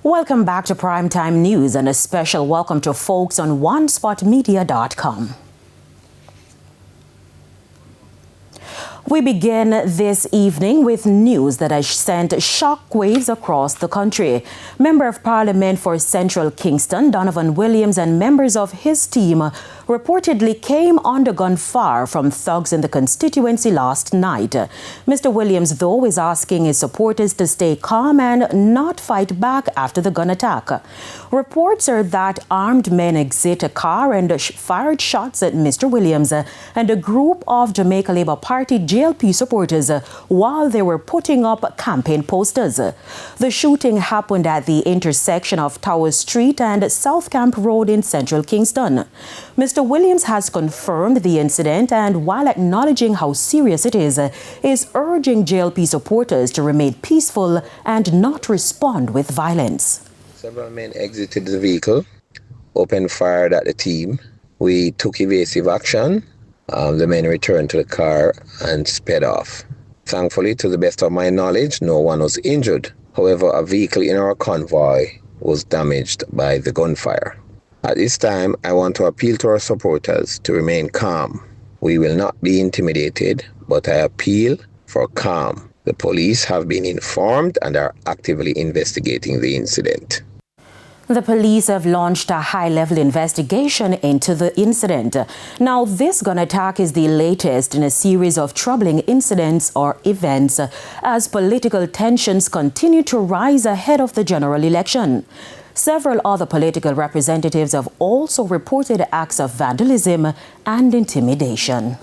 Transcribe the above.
Welcome back to Primetime News and a special welcome to folks on OneSpotMedia.com. We begin this evening with news that has sent shockwaves across the country. Member of Parliament for Central Kingston, Donovan Williams, and members of his team reportedly came under gunfire from thugs in the constituency last night. Mr. Williams, though, is asking his supporters to stay calm and not fight back after the gun attack. Reports are that armed men exit a car and fired shots at Mr. Williams and a group of Jamaica Labour Party JLP supporters while they were putting up campaign posters. The shooting happened at the intersection of Tower Street and South Camp Road in central Kingston. Mr. Williams has confirmed the incident and, while acknowledging how serious it is urging JLP supporters to remain peaceful and not respond with violence. Several men exited the vehicle, opened fire at the team. We took evasive action. The men returned to the car and sped off. Thankfully, to the best of my knowledge, no one was injured. However, a vehicle in our convoy was damaged by the gunfire. At this time, I want to appeal to our supporters to remain calm. We will not be intimidated, but I appeal for calm. The police have been informed and are actively investigating the incident. The police have launched a high-level investigation into the incident. Now, this gun attack is the latest in a series of troubling incidents or events as political tensions continue to rise ahead of the general election. Several other political representatives have also reported acts of vandalism and intimidation.